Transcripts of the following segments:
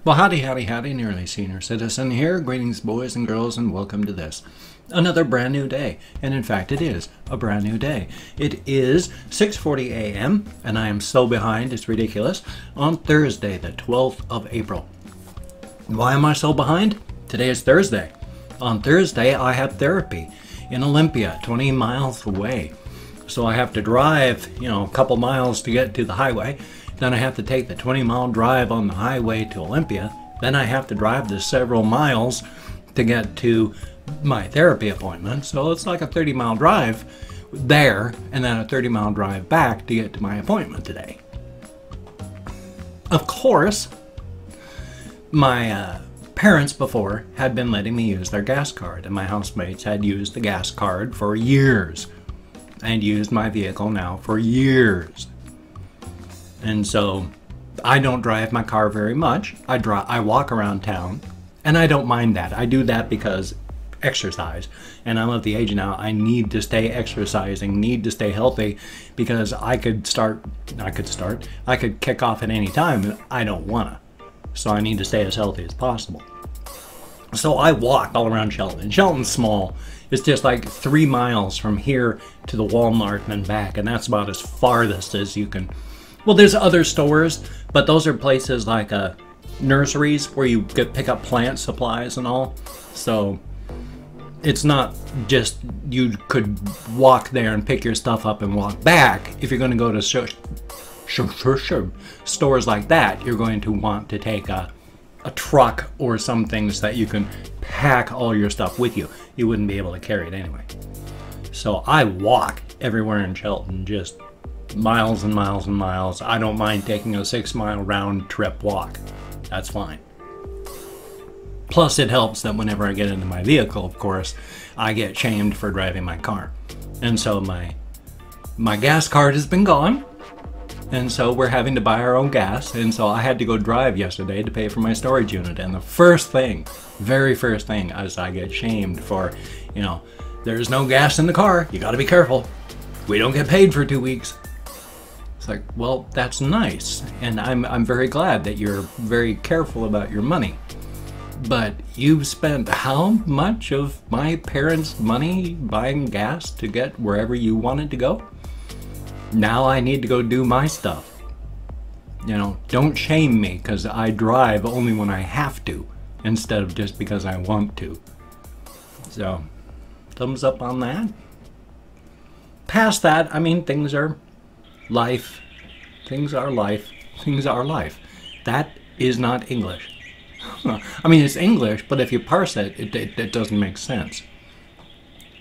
Well, howdy, howdy, howdy, nearly senior citizen here. Greetings, boys and girls, and welcome to this. Another brand new day. And in fact, it is a brand new day. It is 6:40 a.m., and I am so behind, it's ridiculous, on Thursday, the 12th of April. Why am I so behind? Today is Thursday. On Thursday, I have therapy in Olympia, 20 miles away. So I have to drive, a couple miles to get to the highway. Then I have to take the 20-mile drive on the highway to Olympia. Then I have to drive the several miles to get to my therapy appointment. So it's like a 30-mile drive there and then a 30-mile drive back to get to my appointment today. Of course, my parents before had been letting me use their gas card, and my housemates had used the gas card for years and used my vehicle now for years. And so I don't drive my car very much. I walk around town, and I don't mind that. I do that because exercise, and I'm of the age now I need to stay exercising, need to stay healthy, because I could kick off at any time, and I don't wanna. So I need to stay as healthy as possible. So I walk all around Shelton. Shelton's small. It's just like 3 miles from here to the Walmart and back, and that's about as farthest as you can. Well, there's other stores, but those are places like nurseries where you pick up plant supplies and all. So it's not just you could walk there and pick your stuff up and walk back. If you're going to go to stores like that, you're going to want to take a truck or some things that you can pack all your stuff with you. You wouldn't be able to carry it anyway. So I walk everywhere in Shelton, just miles and miles and miles. I don't mind taking a 6-mile round trip walk. That's fine. Plus it helps that whenever I get into my vehicle, of course, I get shamed for driving my car. And so my gas card has been gone. And so we're having to buy our own gas. And so I had to go drive yesterday to pay for my storage unit. And the very first thing is I get shamed for, there's no gas in the car. You gotta be careful. We don't get paid for 2 weeks. It's like, well, that's nice, and I'm very glad that you're very careful about your money. But you've spent how much of my parents' money buying gas to get wherever you wanted to go? Now I need to go do my stuff. Don't shame me because I drive only when I have to, instead of just because I want to. So, thumbs up on that. Past that, things are life. Things are life. Things are life. That is not English. It's English, but if you parse it, it doesn't make sense.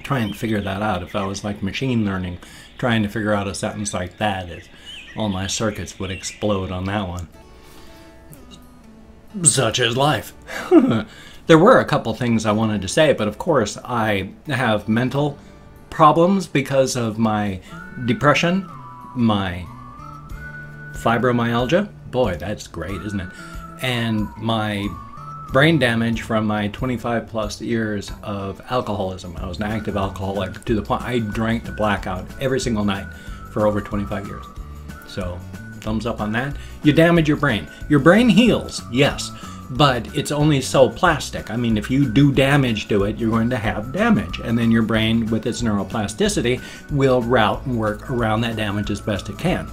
Try and figure that out. If I was like machine learning, trying to figure out a sentence like that, all my circuits would explode on that one. Such is life. There were a couple things I wanted to say, but of course I have mental problems because of my depression, my fibromyalgia, boy, that's great, isn't it? And my brain damage from my 25 plus years of alcoholism. I was an active alcoholic to the point I drank to blackout every single night for over 25 years. So, thumbs up on that. You damage your brain. Your brain heals, yes, but it's only so plastic. If you do damage to it, you're going to have damage. And then your brain, with its neuroplasticity, will route and work around that damage as best it can.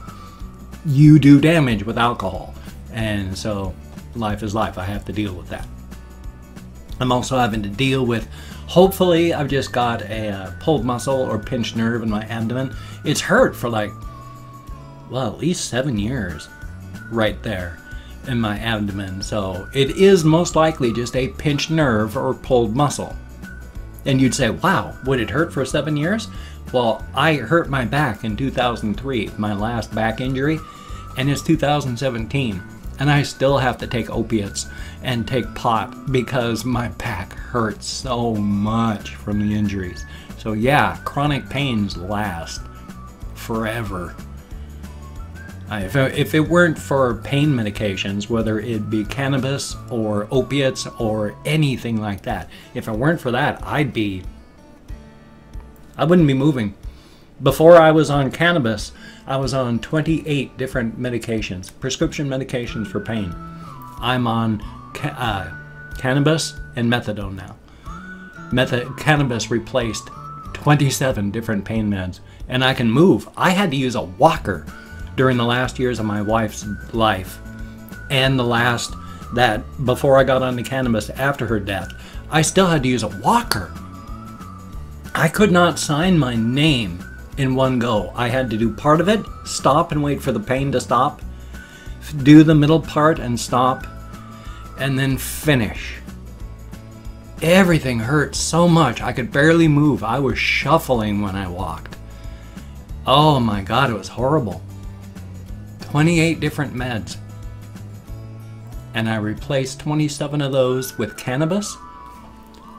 You do damage with alcohol. And so, life is life. I have to deal with that. I'm also having to deal with, hopefully, I've just got a pulled muscle or pinched nerve in my abdomen. It's hurt for at least 7 years right there in my abdomen. So it is most likely just a pinched nerve or pulled muscle. And you'd say, wow, would it hurt for 7 years? Well, I hurt my back in 2003, my last back injury, and it's 2017. And I still have to take opiates and take pot because my back hurts so much from the injuries. So yeah, chronic pains last forever. If it weren't for pain medications, whether it be cannabis or opiates or anything like that, if it weren't for that, I wouldn't be moving. Before I was on cannabis, I was on 28 different medications, prescription medications for pain. I'm on cannabis and methadone now. Cannabis replaced 27 different pain meds, and I can move. I had to use a walker during the last years of my wife's life, and before I got on the cannabis after her death. I still had to use a walker. I could not sign my name in one go. I had to do part of it, stop and wait for the pain to stop, do the middle part and stop, and then finish. Everything hurt so much. I could barely move. I was shuffling when I walked. Oh my God, it was horrible. 28 different meds. And I replaced 27 of those with cannabis.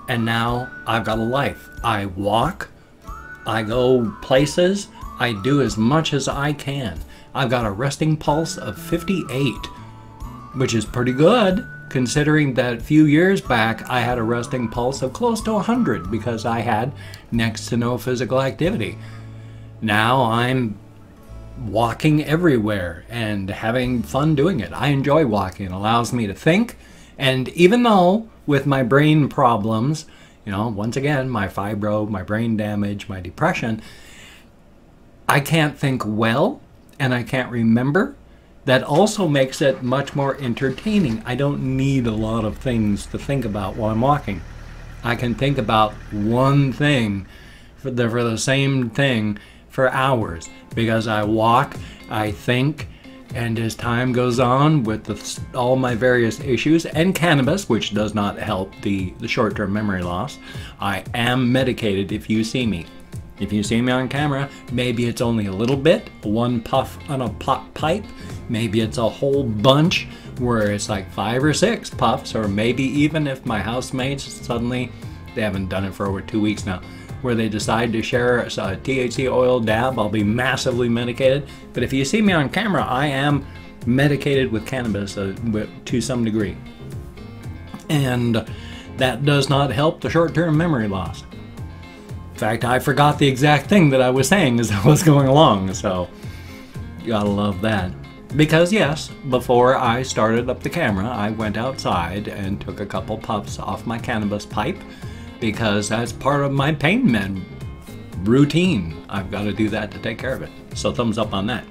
And now I've got a life. I walk, I go places, I do as much as I can. I've got a resting pulse of 58, which is pretty good, considering that a few years back I had a resting pulse of close to 100 because I had next to no physical activity. Now I'm walking everywhere and having fun doing it. I enjoy walking. It allows me to think. And even though with my brain problems, you know, once again, my fibro, my brain damage, my depression, I can't think well and I can't remember. That also makes it much more entertaining. I don't need a lot of things to think about while I'm walking. I can think about one thing for the same thing for hours because I walk, I think, and as time goes on with all my various issues and cannabis, which does not help the short-term memory loss, I am medicated if you see me. If you see me on camera, maybe it's only a little bit, one puff on a pipe, maybe it's a whole bunch where it's like 5 or 6 puffs, or maybe even if my housemates suddenly, they haven't done it for over 2 weeks now, where they decide to share a THC oil dab, I'll be massively medicated. But if you see me on camera, I am medicated with cannabis to some degree. And that does not help the short-term memory loss. In fact, I forgot the exact thing that I was saying as I was going along, so you gotta love that. Because yes, before I started up the camera, I went outside and took a couple puffs off my cannabis pipe because that's part of my pain med routine. I've got to do that to take care of it. So thumbs up on that.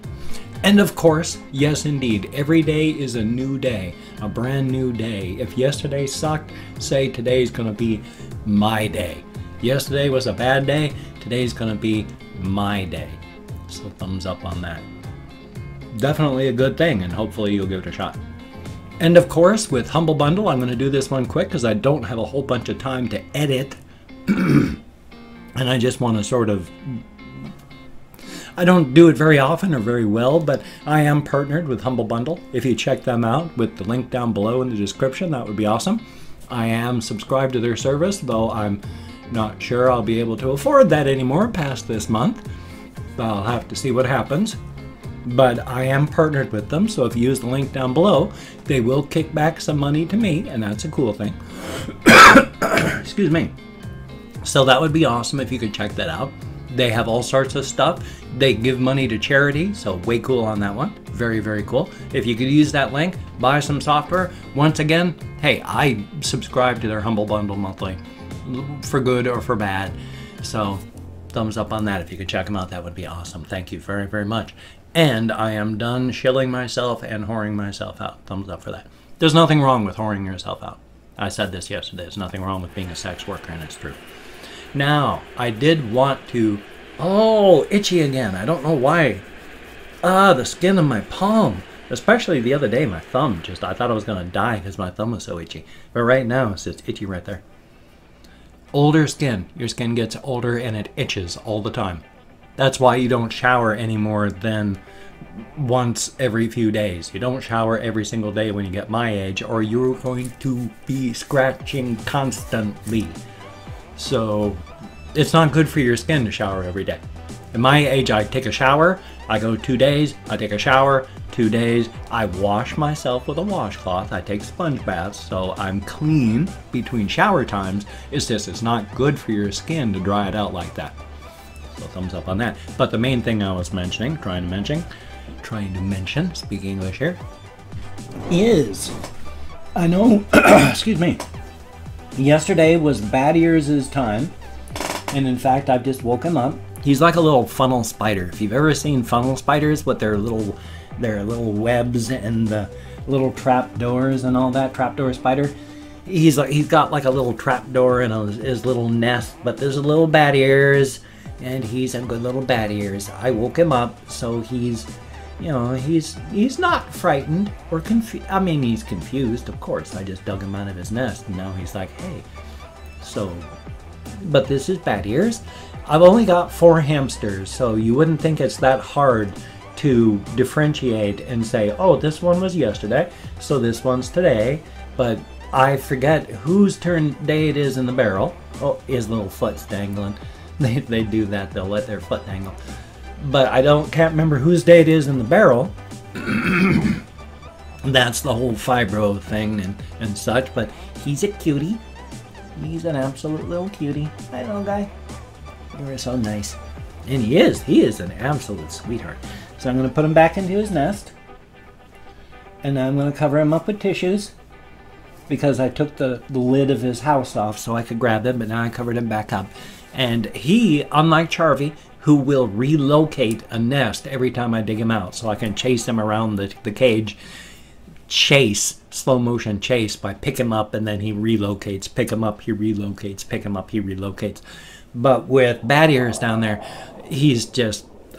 And of course, yes indeed, every day is a new day, a brand new day. If yesterday sucked, say today's gonna be my day. Yesterday was a bad day, today's gonna be my day. So thumbs up on that. Definitely a good thing, and hopefully you'll give it a shot. And of course, with Humble Bundle, I'm gonna do this one quick because I don't have a whole bunch of time to edit. And I just wanna sort of, I don't do it very often or very well, but I am partnered with Humble Bundle. If you check them out with the link down below in the description, that would be awesome. I am subscribed to their service, though I'm not sure I'll be able to afford that anymore past this month. I'll have to see what happens. But I am partnered with them, so if you use the link down below, they will kick back some money to me, and that's a cool thing. Excuse me. So that would be awesome if you could check that out. They have all sorts of stuff. They give money to charity, so way cool on that one. Very, very cool. If you could use that link, buy some software. Once again, hey, I subscribe to their Humble Bundle monthly, for good or for bad. So thumbs up on that. If you could check them out, that would be awesome. Thank you very, very much. And I am done shilling myself and whoring myself out. Thumbs up for that. There's nothing wrong with whoring yourself out. I said this yesterday. There's nothing wrong with being a sex worker, and it's true. Now, I did want to... Oh, itchy again. I don't know why. The skin of my palm. Especially the other day, my thumb. I thought I was going to die because my thumb was so itchy. But right now, it's just itchy right there. Older skin. Your skin gets older and it itches all the time. That's why you don't shower any more than once every few days. You don't shower every single day when you get my age, or you're going to be scratching constantly. So it's not good for your skin to shower every day. At my age, I take a shower, I go 2 days, I take a shower, 2 days, I wash myself with a washcloth, I take sponge baths, so I'm clean between shower times. It's just, it's not good for your skin to dry it out like that. So thumbs up on that. But the main thing I was mentioning, trying to mention, speak English here, is I know, excuse me. Yesterday was Bad Ears' time, and in fact, I've just woke him up. He's like a little funnel spider. If you've ever seen funnel spiders with their little webs and the little trap doors and all that, trapdoor spider, he's got like a little trap door in his little nest, but there's a little Bad Ears, and he's a good little Bad Ears. I woke him up, so he's, you know, he's not frightened or confused. I mean, he's confused, of course. I just dug him out of his nest, and now he's like, hey. So, but this is Bad Ears. I've only got 4 hamsters, so you wouldn't think it's that hard to differentiate and say, oh, this one was yesterday, so this one's today. But I forget whose day it is in the barrel. Oh, his little foot's dangling. They do that. They'll let their foot dangle. But I can't remember whose day it is in the barrel. That's the whole fibro thing and such. But he's a cutie. He's an absolute little cutie. Hi, little guy. You're so nice. And he is an absolute sweetheart. So I'm going to put him back into his nest. And I'm going to cover him up with tissues, because I took the lid of his house off so I could grab him, but now I covered him back up. And he, unlike Charvy, who will relocate a nest every time I dig him out, so I can chase him around the cage, slow motion chase, by pick him up and then he relocates, pick him up, he relocates, pick him up, he relocates. But with Bad Ears down there,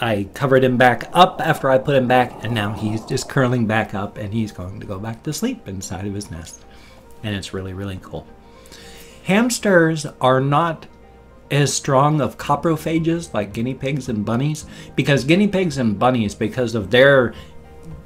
I covered him back up after I put him back, and now he's just curling back up, and he's going to go back to sleep inside of his nest. And it's really, really cool. Hamsters are not as strong of coprophages like guinea pigs and bunnies, because guinea pigs and bunnies, because of their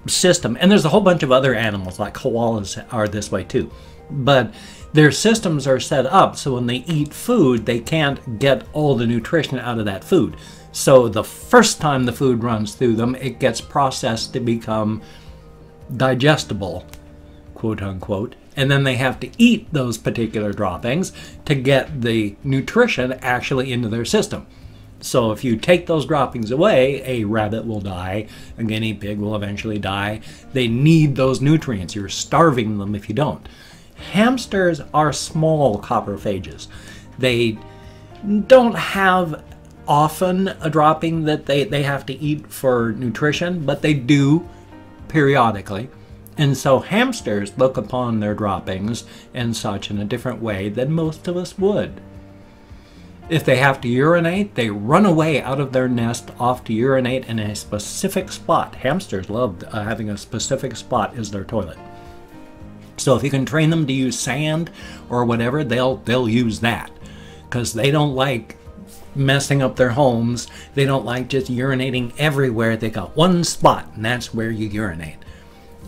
system, and there's a whole bunch of other animals like koalas are this way too, but their systems are set up so when they eat food, they can't get all the nutrition out of that food. So the first time the food runs through them, it gets processed to become digestible, quote unquote, and then they have to eat those particular droppings to get the nutrition actually into their system. So if you take those droppings away, a rabbit will die, a guinea pig will eventually die. They need those nutrients. You're starving them if you don't. Hamsters are small coprophages. They don't have often a dropping that they have to eat for nutrition, but they do periodically. And so hamsters look upon their droppings and such in a different way than most of us would. If they have to urinate, they run away out of their nest off to urinate in a specific spot. Hamsters love having a specific spot as their toilet. So if you can train them to use sand or whatever, they'll use that, because they don't like messing up their homes. They don't like just urinating everywhere. They got one spot, and that's where you urinate.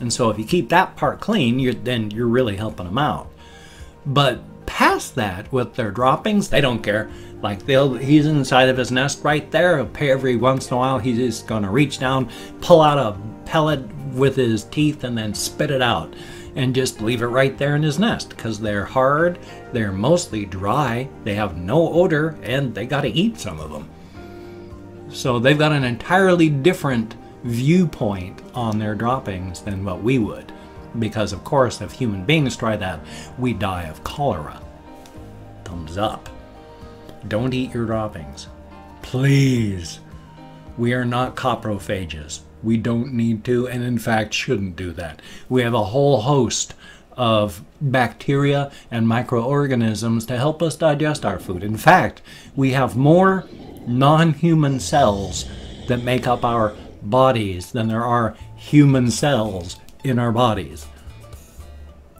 And so if you keep that part clean, then you're really helping them out. But past that, with their droppings, they don't care. Like he's inside of his nest right there. Every once in a while, he's just gonna reach down, pull out a pellet with his teeth, and then spit it out, and just leave it right there in his nest, because they're hard, they're mostly dry, they have no odor, and they got to eat some of them. So they've got an entirely different viewpoint on their droppings than what we would, because of course if human beings try that, we die of cholera. Thumbs up. Don't eat your droppings, please. We are not coprophages. We don't need to, and in fact shouldn't do that. We have a whole host of bacteria and microorganisms to help us digest our food. In fact, we have more non-human cells that make up our bodies than there are human cells in our bodies.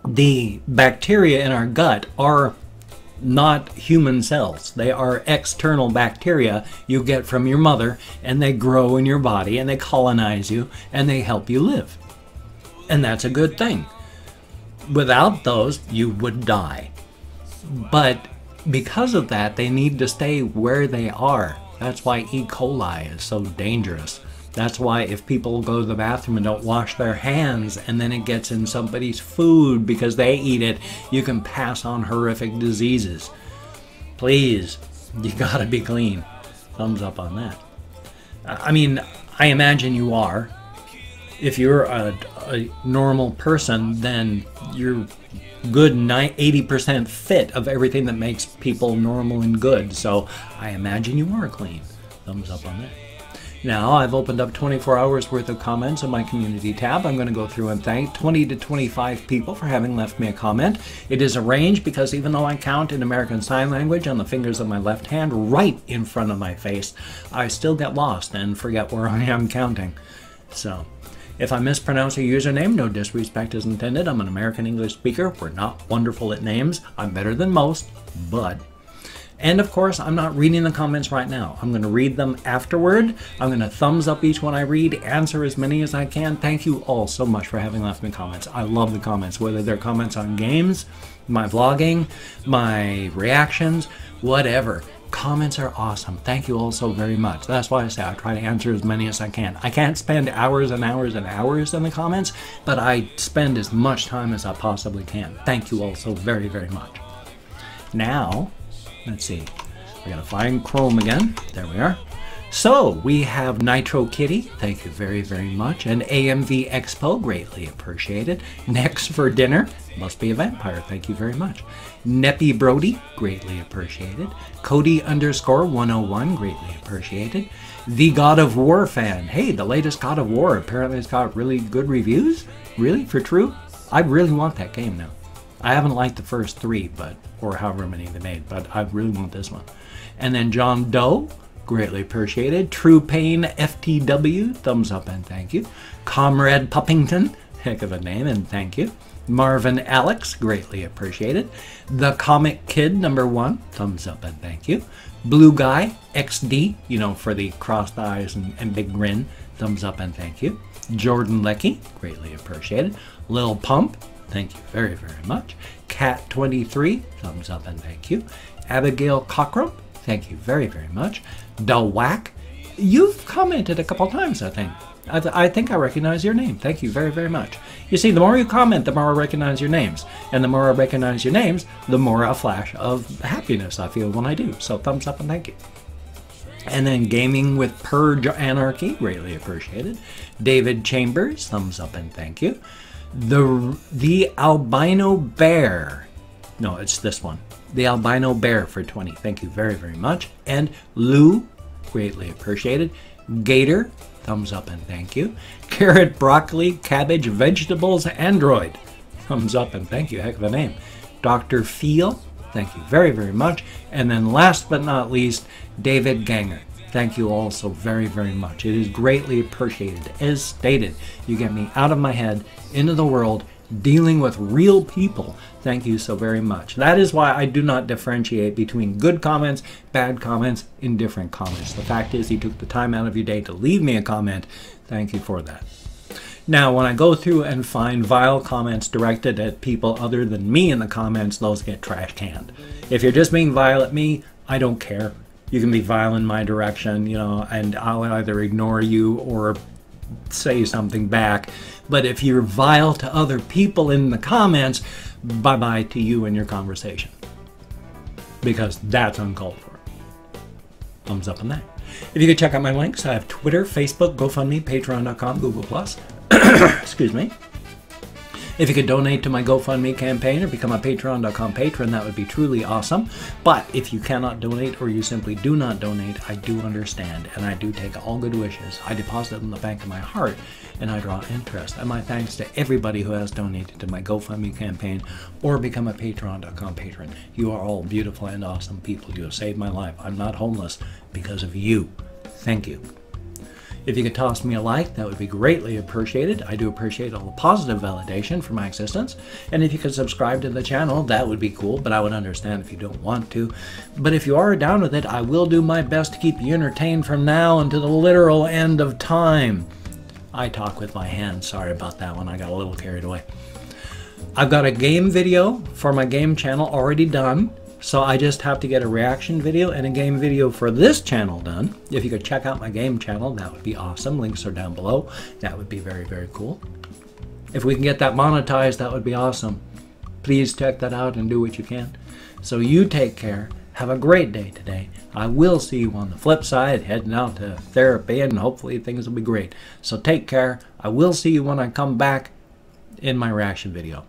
The bacteria in our gut are not human cells. They are external bacteria you get from your mother, and they grow in your body and they colonize you and they help you live. And that's a good thing. Without those, you would die. But because of that, they need to stay where they are. That's why E. coli is so dangerous. That's why if people go to the bathroom and don't wash their hands and then it gets in somebody's food because they eat it, you can pass on horrific diseases. Please, you gotta be clean. Thumbs up on that. I mean, I imagine you are. If you're a normal person, then you're good 80% fit of everything that makes people normal and good. So I imagine you are clean. Thumbs up on that. Now I've opened up 24 hours worth of comments in my community tab. I'm going to go through and thank 20 to 25 people for having left me a comment. It is arranged because even though I count in American Sign Language on the fingers of my left hand right in front of my face, I still get lost and forget where I am counting. So if I mispronounce a username, no disrespect is intended. I'm an American English speaker. We're not wonderful at names. I'm better than most, but... And of course, I'm not reading the comments right now. I'm going to read them afterward. I'm going to thumbs up each one I read, answer as many as I can. Thank you all so much for having left me comments. I love the comments, whether they're comments on games, my vlogging, my reactions, whatever. Comments are awesome. Thank you all so very much. That's why I say I try to answer as many as I can. I can't spend hours and hours and hours in the comments, but I spend as much time as I possibly can. Thank you all so very, very much. Now, let's see. We're going to find Chrome again. There we are. So we have Nitro Kitty. Thank you very, very much. And AMV Expo. Greatly appreciated. Next for dinner. Must be a vampire. Thank you very much. Neppy Brody. Greatly appreciated. Cody_101. Greatly appreciated. The God of War fan. Hey, the latest God of War. Apparently it's got really good reviews. Really? For true? I really want that game now. I haven't liked the first three, or however many they made, but I really want this one. And then John Doe, greatly appreciated. True Pain FTW, thumbs up and thank you. Comrade Puppington, heck of a name and thank you. Marvin Alex, greatly appreciated. The Comic Kid #1, thumbs up and thank you. Blue Guy XD, you know, for the crossed eyes and big grin, thumbs up and thank you. Jordan Leckie, greatly appreciated. Lil Pump, thank you very, very much. Cat23, thumbs up and thank you. Abigail Cockrum, thank you very, very much. Dalwack, you've commented a couple times, I think. I think I recognize your name. Thank you very, very much. You see, the more you comment, the more I recognize your names. And the more I recognize your names, the more a flash of happiness I feel when I do. So thumbs up and thank you. And then Gaming with Purge Anarchy, greatly appreciated. David Chambers, thumbs up and thank you. The Albino Bear, no, it's this one. The Albino Bear for 20, thank you very, very much. And Lou, greatly appreciated. Gator, thumbs up and thank you. Carrot, Broccoli, Cabbage, Vegetables, Android, thumbs up and thank you, heck of a name. Dr. Feel, thank you very, very much. And then last but not least, David Ganger. Thank you all so very, very much. It is greatly appreciated. As stated, you get me out of my head, into the world, dealing with real people. Thank you so very much. That is why I do not differentiate between good comments, bad comments, indifferent comments. The fact is, you took the time out of your day to leave me a comment. Thank you for that. Now, when I go through and find vile comments directed at people other than me in the comments, those get trash canned. If you're just being vile at me, I don't care. You can be vile in my direction, you know, and I'll either ignore you or say something back. But if you're vile to other people in the comments, bye-bye to you and your conversation. Because that's uncalled for. Thumbs up on that. If you could check out my links, I have Twitter, Facebook, GoFundMe, Patreon.com, Google+. Excuse me. If you could donate to my GoFundMe campaign or become a Patreon.com patron, that would be truly awesome. But if you cannot donate or you simply do not donate, I do understand, and I do take all good wishes. I deposit in the bank of my heart, and I draw interest. And my thanks to everybody who has donated to my GoFundMe campaign or become a Patreon.com patron. You are all beautiful and awesome people. You have saved my life. I'm not homeless because of you. Thank you. If you could toss me a like, that would be greatly appreciated. I do appreciate all the positive validation for my existence. And if you could subscribe to the channel, that would be cool, but I would understand if you don't want to. But if you are down with it, I will do my best to keep you entertained from now until the literal end of time. I talk with my hands. Sorry about that one. I got a little carried away. I've got a game video for my game channel already done. So I just have to get a reaction video and a game video for this channel done. If you could check out my game channel, that would be awesome. Links are down below. That would be very, very cool. If we can get that monetized, that would be awesome. Please check that out and do what you can. So you take care. Have a great day today. I will see you on the flip side, heading out to therapy, and hopefully things will be great. So take care. I will see you when I come back in my reaction video.